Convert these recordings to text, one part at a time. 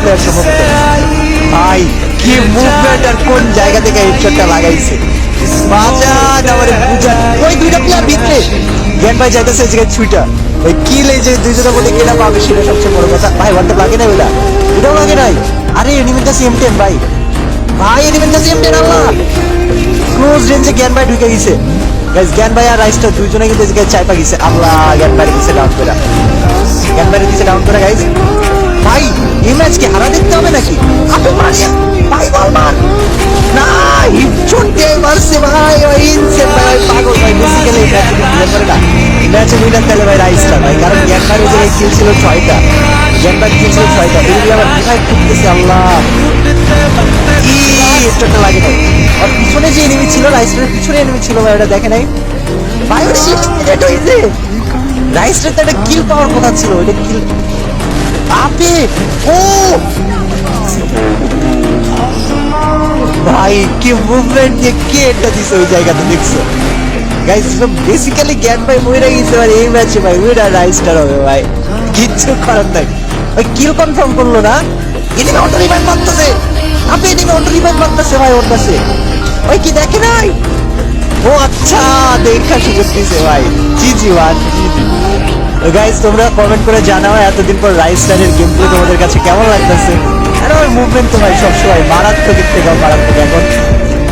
Player সম্ভবত। ভাই কি মুভমেন্ট আর কোন জায়গা থেকে হেডশটটা লাগাইছে, বাজান আমারে বুঝা। ওই দুইটা প্লেয়ার ভিতরে, জ্ঞান ভাই যাইতেছে এই জায়গায় ছুইটা, ওই কিল এই যে দুইজনের মধ্যে কেনা পাবে সেটা সবচেয়ে বড় কথা। ভাই ওয়ানটা লাগে না, ওইটা এটাও লাগে নাই। আরে এনিমিটা সেম টেন ভাই, ভাই এনিমিটা সেম টেন। আল্লাহ ক্লোজ রেঞ্জে জ্ঞান ভাই ঢুকে গেছে গাইস। জ্ঞান ভাই আর রাইসটা দুইজনে কিন্তু এই জায়গায় চাইপা গেছে। আল্লাহ জ্ঞান ভাই দিছে ডাউন করে, জ্ঞান ভাই দিছে ডাউন করে গাইস। ভাই এই ম্যাচ কি হারা দেখতে হবে নাকি? আপনি মারিয়া ভাই বল মার না, হিটশট দিয়ে মারছে ভাই, ওই ইনসেন ভাই, পাগল ভাই। বেসিক্যালি এই ম্যাচে কিন্তু করে না, ম্যাচে উইনার তাহলে ভাই রাইসটা ভাই, কারণ জ্ঞান ভাই যে কিল ছিল 6টা, জ্ঞান ভাই কিল ছিল 6টা, এগুলি আবার ডিভাইড করতেছে। আল্লাহ কি হেডশটটা লাগে ভাই। আর পিছনে যে এনিমি ছিল, রাইসটার পিছনে এনিমি ছিল ভাই, ওটা দেখে নাই ভাই, ওটা শিট মিনিট হইছে। রাইসটার তো একটা কিল পাওয়ার কথা ছিল, ওইটা কিল আপে। ও ভাই কি মুভমেন্ট দিয়ে কে এটা দিছে ওই জায়গাতে, দেখছো গাইস? বেসিক্যালি জ্ঞান ভাই মরে গেছে ভাই এই ম্যাচে ভাই, উইনার রাইসটার হবে ভাই, কিচ্ছু করার নাই। ওই কিল কনফার্ম করলো না, এদিকে অটো রিভাইভ মারতেছে, আপনি এদিকে অটো রিভাইভ মারতেছে ভাই ওর কাছে, ওই কি দেখে নাই? ও আচ্ছা দেখা সুযোগ দিছে ভাই। জিজি ওয়ান জিজি। গাইস তোমরা কমেন্ট করে জানাও এতদিন পর রাইসটারের গেম প্লে তোমাদের কাছে কেমন লাগতেছে। আর ওর মুভমেন্ট তো ভাই সবসময় মারাত্মক, থেকে মারাত্মক এখন।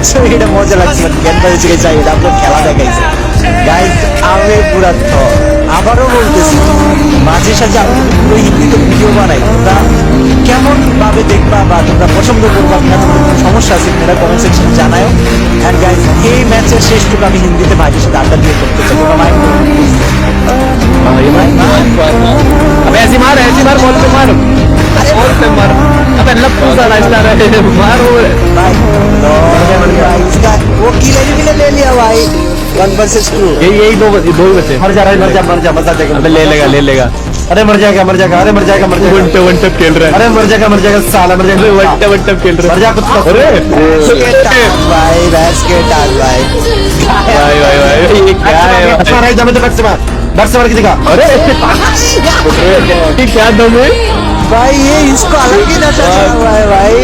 সো এটা মজা লাগছে, মানে জ্ঞান ভাই থেকে চাই এটা আপনার খেলা দেখাইছে গাইস। আমি পুরা আবারও বলতেছি, মাঝে সাঝে আমি যদি পুরো হিন্দিতে ভিডিও বানাই, তোমরা কেমন ভাবে দেখবা বা তোমরা পছন্দ করবা কিনা, তোমাদের কোনো সমস্যা আছে কিনা কমেন্ট সেকশনে জানাও। এন্ড গাইস এই ম্যাচের শেষটুকু আমি হিন্দিতে ভাইয়ের সাথে আড্ডা দিয়ে করতে চাই, তোমরা মাইন্ড করো প্লিজ। अबे ऐसी मार बॉल पे मार, बॉल पे मार। अबे लप्पू सा रास्ता रहे मार वो भाई भाई इसका वो किल एनिमी ने ले लिया भाई, 1 वर्सेस 2। यही दो ही बचे। मर जा रहा है, मर जा मजा देगा। अबे ले लेगा। अरे मर जाएगा, अरे मर जाएगा। वन टप खेल रहा है। अरे मर जाएगा साला, मर जाएगा। वन टप खेल रहा है। मर जा कुत्ता। अरे भाई भैंस के टांग भाई, भाई ये क्या है भाई जमे तो बैठ से मार के दिखा। अरे ये क्या दम है भाई, ये इसको अलग ही नशा चढ़ा हुआ है भाई।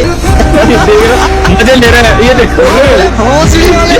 मजे ले रहा है ये देख। हौसले वाले